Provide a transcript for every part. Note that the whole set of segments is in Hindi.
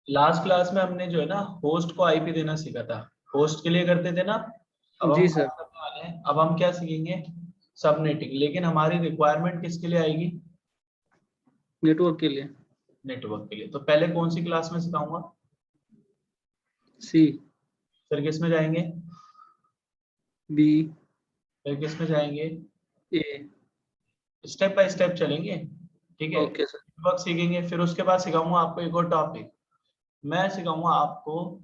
लास्ट क्लास में हमने जो है ना होस्ट को आईपी देना सीखा था। होस्ट के लिए करते थे ना। अब हम जी क्या सर। करने वाले हैं, अब हम क्या सीखेंगे, सबनेटिंग। लेकिन हमारी रिक्वायरमेंट किसके लिए आएगी, नेटवर्क के लिए। नेटवर्क के लिए। तो पहले कौन सी क्लास में सिखाऊंगा, सी। फिर किस में जाएंगे, बी। फिर किस में जाएंगे, ए। स्टेप बाय स्टेप चलेंगे। ठीक है, ओके सर। नेटवर्क सीखेंगे, फिर उसके बाद सिखाऊंगा आपको एक और टॉपिक। मैं सिखाऊंगा आपको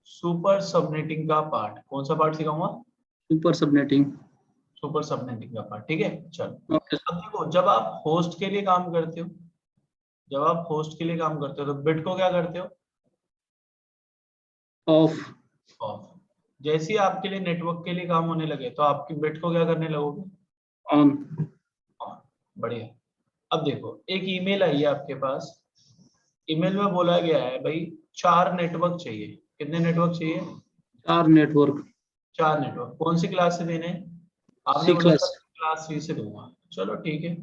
सुपर सबनेटिंग का पार्ट। कौन सा पार्ट सिखाऊंगा, सुपर सबनेटिंग। सुपर सबनेटिंग का पार्ट। ठीक है, चलो। Okay sir. अब देखो, जब आप होस्ट के लिए काम करते हो, जब आप होस्ट के लिए काम करते हो तो बिट को क्या करते हो, ऑफ। ऑफ। जैसे ही आपके लिए नेटवर्क के लिए काम होने लगे तो आपकी बिट को क्या करने लगोगे, ऑन। ऑन। बढ़िया। अब देखो, एक ईमेल आई है आपके पास। ईमेल में बोला गया है भाई 4 नेटवर्क चाहिए। कितने नेटवर्क चाहिए, 4 नेटवर्क। 4 नेटवर्क। कौन सी क्लास से देने हैं, आपने सी बोला था क्लास। क्लास सी से दूंगा। चलो ठीक है।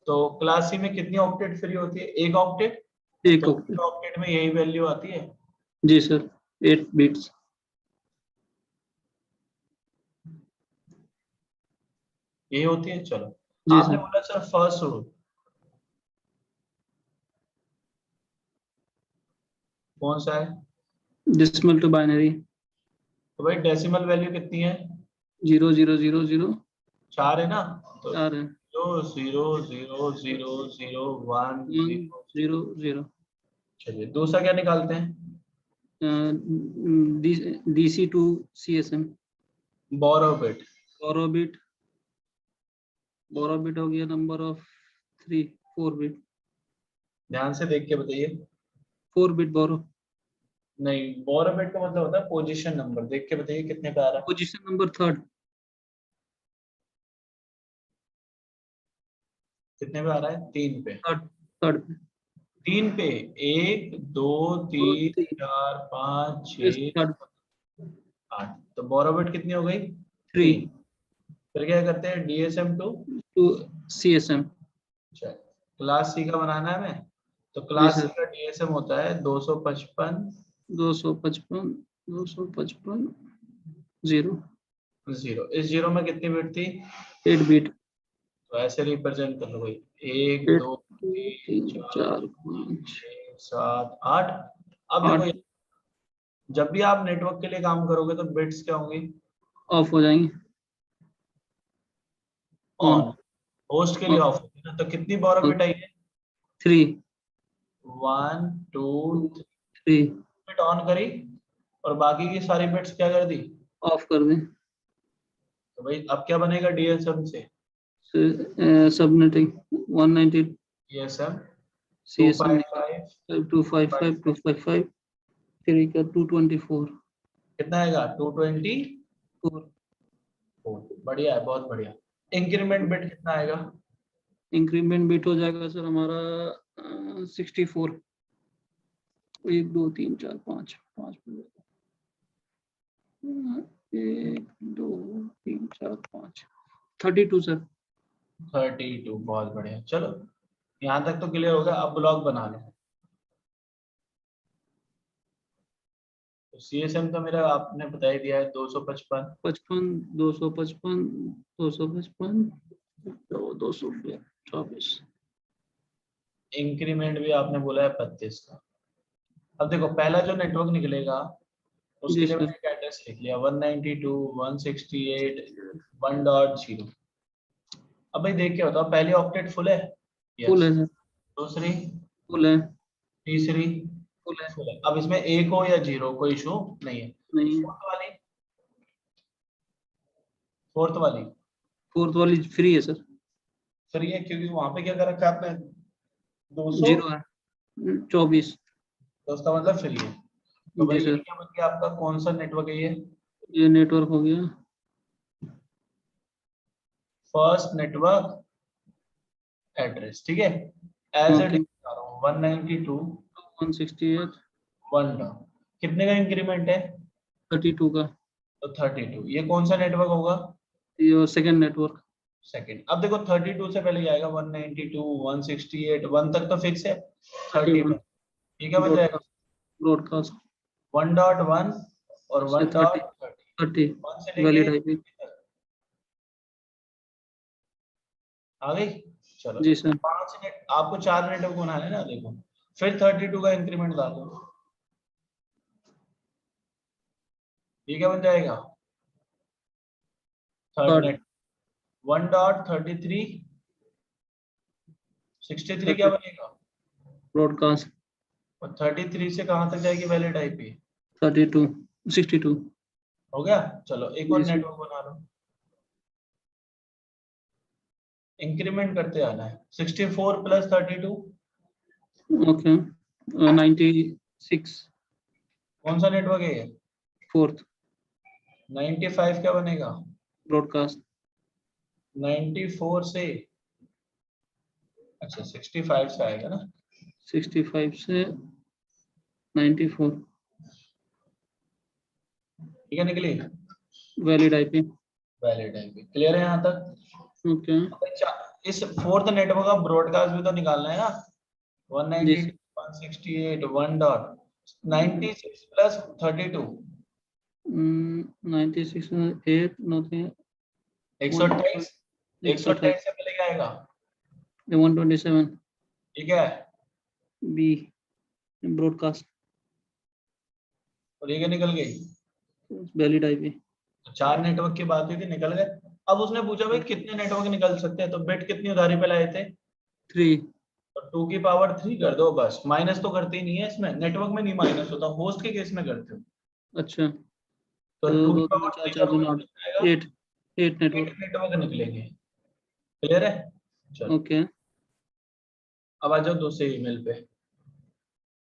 तो क्लास सी में कितनी ऑक्टेट फ्री होती है, एक ऑक्टेट। एक तो ओके। ऑक्टेट में यही वैल्यू आती है। जी सर। 8 बिट्स। यही होती है, चलो। जी आपने सर। बोला सर फर्स्ट रूल, कौन सा है, डेसिमल टू बाइनरी। तो भाई डेसिमल वैल्यू कितनी है, 0 0 0 0 4 है ना। तो 4 है। 0 0 0 0 0 1 1 0। 0 0। चलिए दूसरा क्या निकालते हैं, DC to CSM। Borrow bit. Borrow bit. Borrow bit हो गया नंबर ऑफ 3 4 बिट। ध्यान से देख के बताइए। 4 बिट बोरो। नहीं, बोरो बिट का मतलब होता है पोजीशन नंबर। देख के बताइए कितने पे आ रहा है, पोजीशन नंबर 3rd। कितने पे आ रहा है, 3 पे। 3rd। 3rd। 3 पे, 1 2 2 3 3। 4 5 यस 6 3rd। 8। तो बोरो बिट कितनी हो गई, 3 3। फिर क्या करते हैं, डीएसएम टू। To CSM। अच्छा, क्लास सी का बनाना है हमें। तो जी क्लास सी सर। का डीएसएम होता है 255 255 255 0। 0। इस जीरो में कितनी बिट थी, 8 बिट। तो ऐसे रिप्रेजेंट कर लो भाई, 1 1 2 2 3 3 4 4 5 5 6 7 8। अब देखो, 8 जब भी आप नेटवर्क के लिए काम करोगे तो बिट्स क्या होंगी, ऑफ हो जाएंगे। ऑन। ऑन। होस्ट के लिए ऑफ। ऑफ होगी ना। तो कितनी बार बिट आई है, 3 1 2 2 3 3 बिट ऑन करी, और बाकी की सारी बिट्स क्या कर दी। ऑफ कर दें। तो भाई अब क्या बनेगा डीएसएम से, सबनेटिंग 190 डीएसएम CSM 255 निकाल 255 255 3 का 224 कितना आएगा, 224। 4। बढ़िया है, बहुत बढ़िया। इंक्रीमेंट बिट कितना आएगा, इंक्रीमेंट बिट हो जाएगा सर हमारा 64। 1 2 3 4 5 5 1 2 3 4 5 32 सर। 32। बहुत बढ़िया, चलो यहाँ तक तो क्लियर हो गया। अब ब्लॉक बना लें। तो सीएसएम का मेरा आपने बता ही दिया है 255। 55 255 255 224। इंक्रीमेंट भी आपने बोला है 32 का। अब देखो, पहला जो नेटवर्क निकलेगा जी उसके लिए सर। मैंने एक एड्रेस लिख लिया, 192.168.1.0। अब भाई देख के बताओ, पहली ऑक्टेट फुल है, फुल यस। है सर। दूसरी, फुल है। तीसरी, फुल है। फुल है। अब इसमें एक हो या जीरो कोई इशू नहीं है। नहीं है। फोर्थ वाली, फोर्थ वाली 4th वाली फ्री है सर। फ्री है, क्योंकि वहां पे क्या कर रखा है आपने, 200। 0 है। 24। तो उसका मतलब फ्री है। तो जी भाई ये सर। क्या बन गया आपका, कौन सा नेटवर्क है ये, ये नेटवर्क हो गया। First network address. ठीक है, एज ए ओके। बता रहा हूँ 192 168 1 डाउन। कितने का इंक्रीमेंट है, 32 का। तो 32। ये कौन सा नेटवर्क होगा, ये सेकंड नेटवर्क। सेकंड। अब देखो 32 से पहले क्या आएगा, 192, 168, 1 तक तो फिक्स है, 31 ठीक है, बन जाएगा। ब्रॉडकास्ट 1.1 और से 30 1.30 1 से लेके वैलिड आईपी। आ गई। चलो जी सर। 5 नेट, आपको 4 नेटवर्क बनाना है ना, देखो फिर 32 का इंक्रीमेंट डालो, ठीक है, बन जाएगा थर्ड थर्ड नेट 1.33 63 क्या बनेगा, ब्रॉडकास्ट और 33 से कहां तक जाएगी वैलिड आईपी, 32 62। हो गया। चलो एक और जी सर। नेटवर्क बना लो, इंक्रीमेंट करते आना है, 64 प्लस 32 ओके 96 कौन सा नेटवर्क है ये, फोर्थ 95 क्या बनेगा, ब्रॉडकास्ट 94 से, अच्छा 65 से आएगा ना, 65 से 94 ठीक है, निकली valid IP. Valid IP. Clear है यहाँ तक। ओके अच्छा, इस फोर्थ नेटवर्क का ब्रॉडकास्ट भी तो निकालना है ना, जी 192 168 1.96 प्लस 32 96 8 नथिंग 128 128 से पहले क्या आएगा, 127 ठीक है, बी ब्रॉडकास्ट और ये क्या निकल गई, वैलिड आईपी। तो 4 नेटवर्क की बात हुई थी, निकल गए। अब उसने पूछा भाई कितने नेटवर्क निकल सकते हैं, तो बिट कितनी उधारी पे लाए थे, 3 तो 2 की पावर 3 कर दो बस, माइनस तो करते ही नहीं है इसमें, नेटवर्क में नहीं माइनस होता, होस्ट के केस में करते हो, अच्छा तो तो 2 की 2 3 पावर 4 3 4 2 करोगे 8 तो कितना आएगा, 8 8 नेटवर्क। नेटवर्क निकलेंगे। क्लियर है। चलो ओके अब आ जाओ दूसरे ईमेल पे,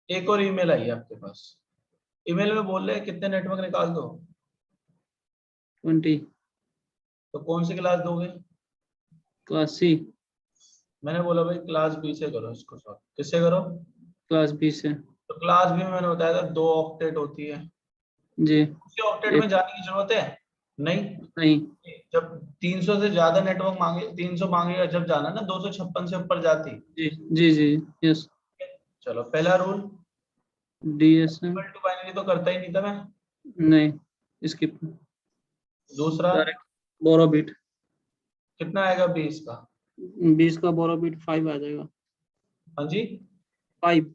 एक और ईमेल आई है आपके पास, ईमेल में बोल रहे हैं कितने नेटवर्क निकाल दो, 20 तो कौन सी क्लास दोगे, क्लास सी मैंने बोला भाई क्लास बी से करो इसको सॉल्व, किससे करो, क्लास बी से। तो क्लास बी में मैंने बताया था 2 ऑक्टेट होती है, जी उसी ऑक्टेट में एक जाने की जरूरत है नहीं, नहीं। जब 300 से ज्यादा नेटवर्क मांगे, 300 मांगेगा जब जाना ना, 256 से ऊपर जाती। जी जी जी यस। चलो पहला rule, DSM equal to binary तो करता ही नहीं था मैं, नहीं स्किप। दूसरा डायरेक्ट बोरो बिट कितना आएगा 20 का, 20 का बोरो बिट 5 आ जाएगा। हाँ जी, 5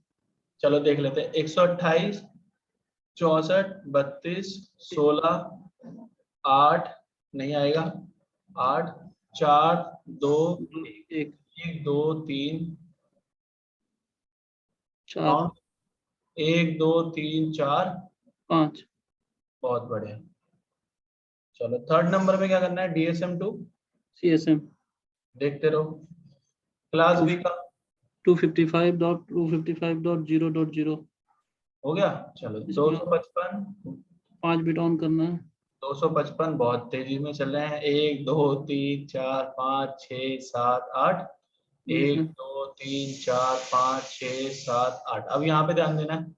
चलो देख लेते हैं, 128 64 32 16 8 नहीं आएगा, 8 4 2 1 1 2 3 4 काउंट, 1 2 3 4, 5 बहुत बढ़िया। चलो थर्ड नंबर पे क्या करना है, DSM 2 सीएसएम देखते रहो, क्लास बी का 255.255.0.0 हो गया। चलो इसके बाद 255 5 बिट ऑन करना है। 255 बहुत तेजी में चल रहे हैं, 1 2 3 4 5 6 7 8, जी 1 सर 2 3 4 5 6 7 8, अब यहाँ पे ध्यान देना है,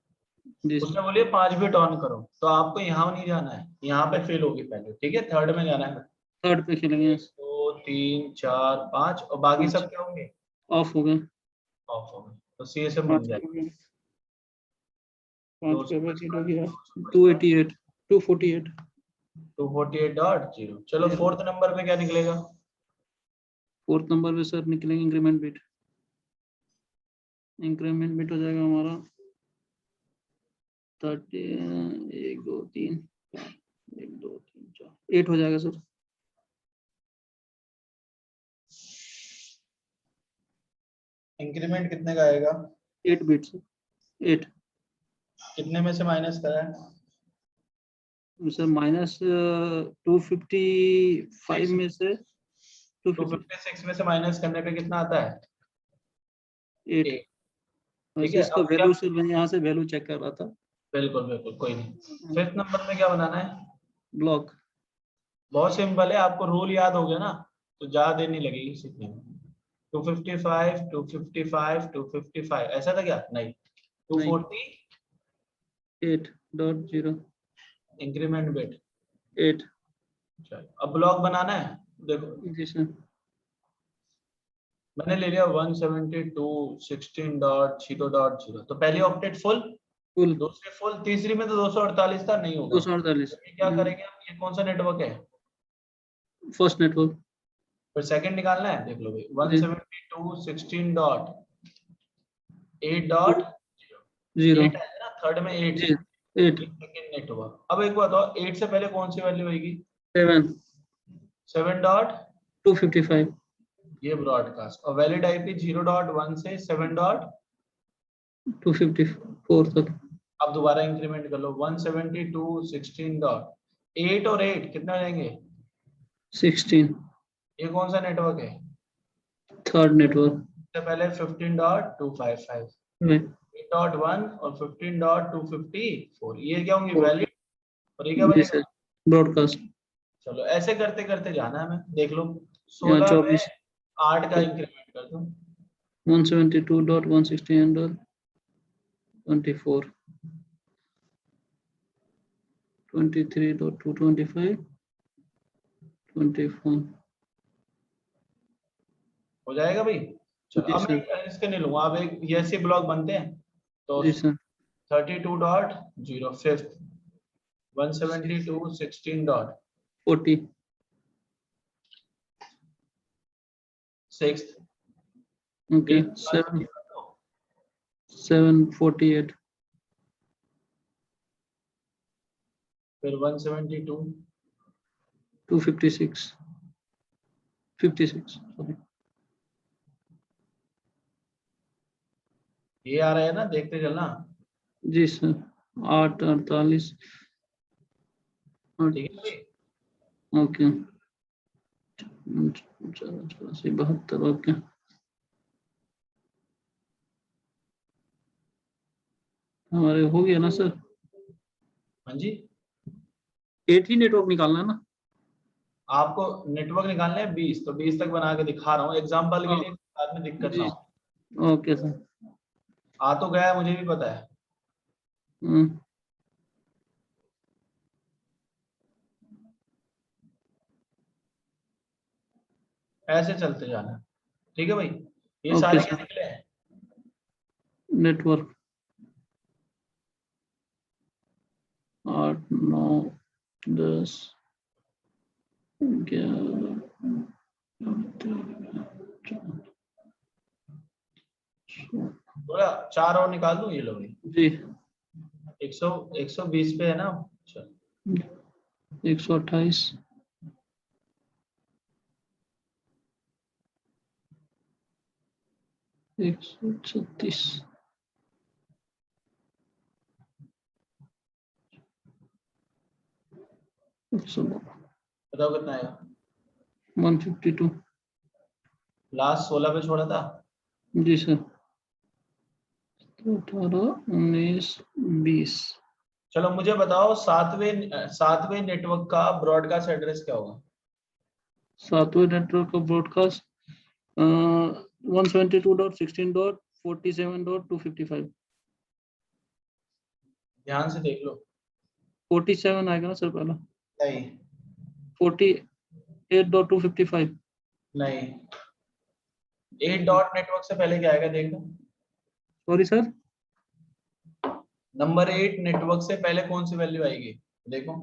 जी उसने सर। बोलिए 5 बिट ऑन करो, तो आपको यहाँ नहीं जाना है, यहाँ पे फेल होगी पहले, ठीक है, थर्ड में जाना है, थर्ड पे खेलेंगे। 1 2 3 4 5 और बाकी 5 सब क्या होंगे, ऑफ हो गए। ऑफ हो गए, तो CSM बन 5 जाएगा। 5 दो सौ पे वैलिड हो पचपन गया। दो सौ पचपन 288 248 248.0। चलो फोर्थ नंबर पे क्या निकलेगा, फोर्थ नंबर पे सर निकलेंगे इंक्रीमेंट बिट। इंक्रीमेंट बिट हो जाएगा हमारा 30 1 2 3 1 2 3 4 8 हो जाएगा सर। इंक्रीमेंट कितने का आएगा, 8 बिट्स 8 कितने में से माइनस करा है, सर माइनस 255 में से 250 256 में से माइनस करने पे कितना आता है, 8। 8, ठीक वैसे है। इसका अब क्या, वैल्यू सर मैं यहाँ से वैल्यू चेक कर रहा था। बिल्कुल बिल्कुल कोई नहीं, फिफ्थ नंबर में क्या बनाना है, ब्लॉक बहुत सिंपल है, आपको रूल याद हो गया ना, तो ज्यादा देर नहीं लगेगी सीखने में, 255 255 255 ऐसा था क्या, नहीं नहीं 240 8.0 इंक्रीमेंट बिट। 8 चलो अब ब्लॉक बनाना है, देखो जी सर मैंने ले लिया 172.16.0.0। तो पहली ऑक्टेट फुल, फुल दूसरी फुल, तीसरी में तो 248 था, नहीं होगा। 248। तो ये क्या करेंगे हम, ये कौन सा नेटवर्क है? First network. फिर सेकंड निकालना है, देख लो भाई, 172.16.8.0। 0। 8 है ना, थर्ड में 8, जी 8 सेकंड नेटवर्क। अब एक बात बताओ, 8 से पहले कौन सी वैल्यू आएगी? 7 7 डॉट, 255। ये ब्रॉडकास्ट। और वैलिड आईपी 0.1 से 7 डॉट, 254 तक। अब दोबारा इंक्रीमेंट कर लो, 172.16 डॉट 8 और 8 कितने हो जाएंगे? 16। ये कौन सा नेटवर्क है? Third network. सबसे पहले 15.255, 8.1 और 15.254, ये क्या होंगे? वैलिड। और ये क्या जी बनेगा? Sir, broadcast. चलो ऐसे करते करते जाना है, हमें देख लो। यहाँ 16 में 24 8 का इंक्रीमेंट कर दो, 172.116.24, 23.225, 24। हो जाएगा भाई। चलो जी अब मैं सर। इसके नहीं लूंगा, अब एक ये ऐसे ब्लॉक बनते हैं। तो जी sir. 32.0 fifth, 172.16 dot 40। Sixth, okay. एक 748। फिर 172, 256, 56 सॉरी। ये आ रहा है ना, देखते चलना। जी सर। 848। ठीक है भाई। ओके। 72। ओके। हमारे हो गया ना सर। हाँ जी, 8 ही नेटवर्क निकालना है ना। आपको नेटवर्क निकालने हैं 20, तो 20 तक बना के दिखा रहा हूँ एग्जाम्पल के हाँ लिए, बाद में दिक्कत ना जी। हो। Okay sir. आ तो गया है, मुझे भी पता है। हम्म, ऐसे चलते जाना, ठीक है भाई। ये ओके सारे क्या सर। निकले हैं? नेटवर्क 8 9 10 11 थोड़ा 4 और निकाल दूं, ये लो भाई। जी। 120 पे है ना। चल 128। 136। बताओ कितना आएगा? 152। लास्ट 16 पे छोड़ा था। जी सर। 18 19 20। चलो मुझे बताओ, सातवें नेटवर्क का ब्रॉडकास्ट एड्रेस क्या होगा? सातवें नेटवर्क का ब्रॉडकास्ट 172.16.47.255। ध्यान से देख लो। 47 आएगा ना सर पहला। नहीं 48.255। नहीं, 8 डॉट नेटवर्क से पहले क्या आएगा देखो। Sorry sir. नंबर 8 नेटवर्क से पहले कौन सी वैल्यू आएगी? देखो,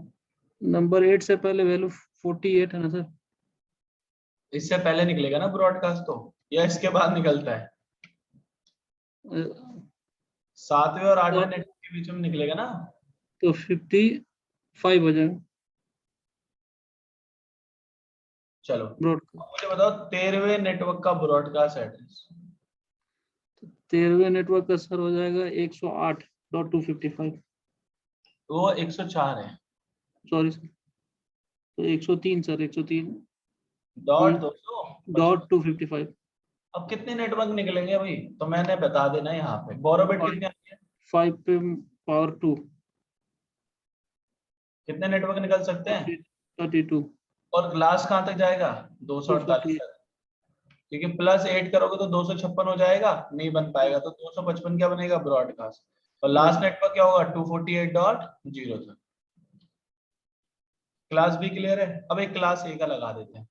नंबर 8 से पहले वैल्यू 48 है ना सर। इससे पहले निकलेगा ना ब्रॉडकास्ट तो, या इसके बाद निकलता है? अ, सातवें और आठवें तो नेटवर्क के बीच में निकलेगा ना। 55 हो जाएगा चलो ब्रॉडकास्ट। अब मुझे बताओ 13वें नेटवर्क का ब्रॉडकास्ट एड्रेस। 13वें नेटवर्क का सर हो जाएगा 108.255। वो 104 है। Sorry sir. तो 103 सर, 103 डॉट पॉइंट 255। डॉट 255। अब कितने नेटवर्क निकलेंगे भाई, तो मैंने बता देना यहाँ पे। बोरोबिट कितने आती है? 5 पे पावर 2। कितने नेटवर्क निकल सकते हैं? 32। और ग्लास कहाँ तक जाएगा? 248 248। तक। क्योंकि प्लस 8 करोगे तो 256 हो जाएगा, नहीं बन पाएगा, तो 255 क्या बनेगा? ब्रॉडकास्ट। और लास्ट नेटवर्क क्या होगा? 248.0 तक। क्लास बी क्लियर है? अब एक क्लास ए का लगा देते हैं।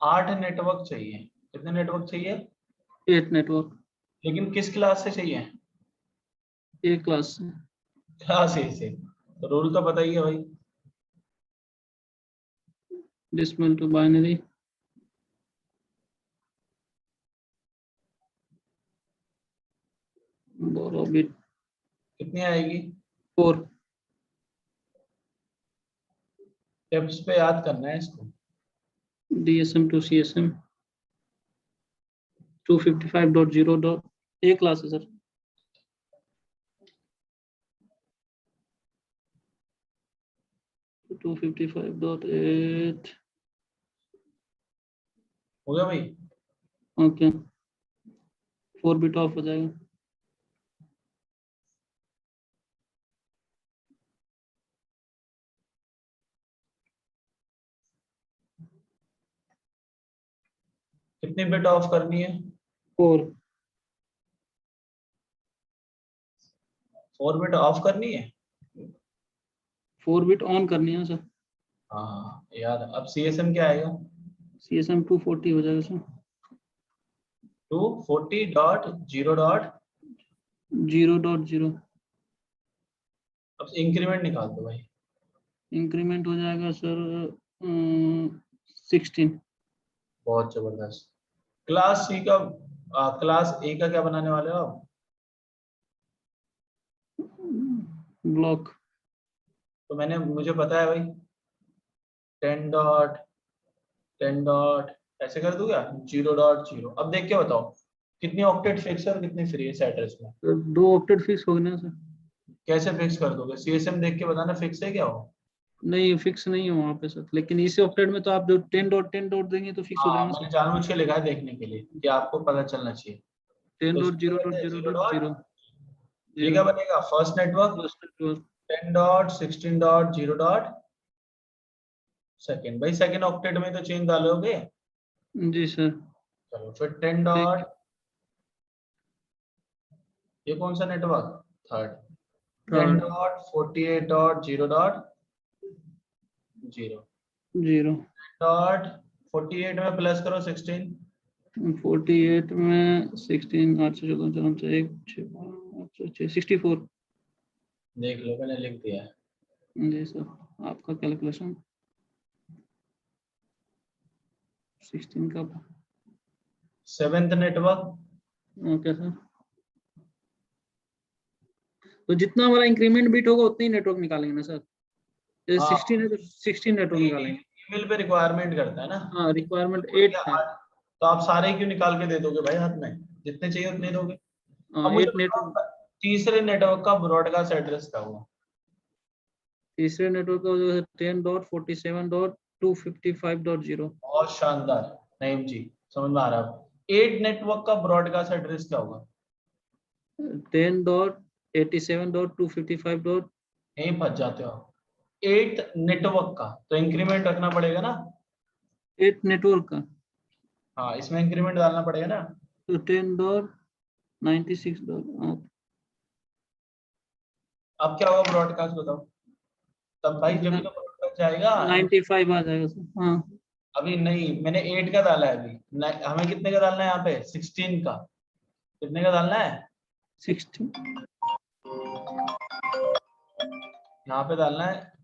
8 नेटवर्क चाहिए। कितने नेटवर्क चाहिए? 8 नेटवर्क लेकिन किस क्लास से चाहिए? एक क्लास से। क्लास ए से। तो रूल तो बताइए भाई। Decimal to binary. Borrow bit कितनी आएगी? 4। टिप्स पे याद करना है इसको। DSM to CSM 255.0. एक क्लास है सर। तो 255.8 हो गया भाई? ओके 4 बिट ऑफ हो जाएगा। कितनी बिट ऑफ करनी है? 4 4 बिट ऑफ करनी है। 4 बिट ऑन करनी है सर। हाँ यार, अब CSM क्या आएगा? CSM 240 हो जाएगा सर। 240.0. 0.0 अब इंक्रीमेंट निकाल दो भाई। इंक्रीमेंट हो जाएगा सर 16। बहुत जबरदस्त। क्लास सी का क्लास ए का क्या बनाने वाले हो आप? ब्लॉक। तो मुझे पता है भाई। 10 डॉट ऐसे कर दूं क्या? 0.0। अब देख के बताओ कितनी ऑक्टेट फिक्स है और कितनी फ्री है इस एड्रेस में। तो 2 ऑक्टेट फिक्स हो गए ना सर। कैसे फिक्स कर दोगे? CSM देख के बताना फिक्स है क्या हो। नहीं फिक्स नहीं है वहाँ पे सर, लेकिन इसी ऑक्टेट में तो आप जो 10.10 देंगे तो फिक्स हो हाँ, जाएगा मैंने सर। जानबूझ के लिखा है देखने के लिए कि आपको पता चलना चाहिए। टेन तो डॉट इसमें जीरो कहते डॉट हैं जीरो 0 डॉट डॉट जीरो ये क्या बनेगा? First network. First network. 10.16.0. Second. भाई सेकेंड ऑक्टेट में तो चेंज डालोगे। जी सर। चलो फिर 10 ठीक। डॉट ये कौन सा network? Third. 10 third. Dot 48.0.0 0 dot 48 में प्लस करो 16। 48 में 16 8 से 14 4 से 1 6 64। देख लो मैंने लिख दिया है। जी सर आपका कैलकुलेशन 16 का। Seventh network. Okay sir. तो जितना हमारा इंक्रीमेंट बिट होगा उतनी नेटवर्क निकालेंगे ना सर। जैसे हाँ 16 है तो 16 नेटवर्क निकालेंगे। ईमेल पे रिक्वायरमेंट करता है ना। हाँ रिक्वायरमेंट 8 है। तो आप सारे क्यों निकाल के दे दोगे भाई हाथ में? जितने चाहिए उतने दोगे। अब मुझे 8 नेटवर्क। बताओ तीसरे नेटवर्क का ब्रॉडकास्ट एड्रेस क्या हुआ? तीसरे नेटवर्क का हो जाएगा 10.47.255.0। बहुत शानदार। नईम जी, समझ में आ रहा है। 8 नेटवर्क का ब्रॉडकास्ट एड्रेस क्या होगा? 10.87.255. यहीं फंस जाते हो आप। 8 नेटवर्क का तो इंक्रीमेंट रखना पड़ेगा ना। 8 नेटवर्क का हाँ, इसमें इंक्रीमेंट डालना पड़ेगा ना। तो 10.96. अब क्या होगा ब्रॉडकास्ट बताओ। तब भाई जब भी तो ब्रॉडकास्ट जाएगा। 95 आ जाएगा सर। हाँ अभी नहीं, मैंने 8 का डाला है अभी। हमें कितने का डालना है यहाँ पे? 16 का। कितने का डालना है? 16। यहाँ पे डालना है।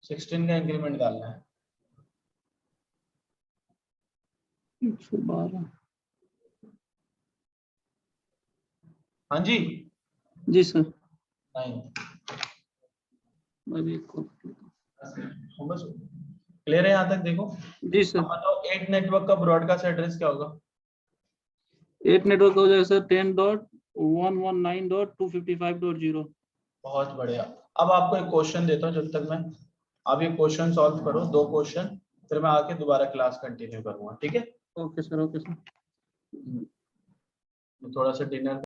सिक्सटीन का इंक्रीमेंट डालना है। 112। हाँ जी। जी सर। 9। अभी बस क्लियर है यहाँ तक? देखो जी अब सर। बताओ 8 नेटवर्क का ब्रॉडकास्ट एड्रेस क्या होगा? 8 नेटवर्क हो जाएगा सर 10.119.255.0। बहुत बढ़िया। अब आपको एक क्वेश्चन देता हूँ जब तक मैं। आप ये क्वेश्चन सॉल्व करो, 2 क्वेश्चन, फिर मैं आके दोबारा क्लास कंटिन्यू करूंगा, ठीक है? Okay sir. Okay sir. थोड़ा सा डिनर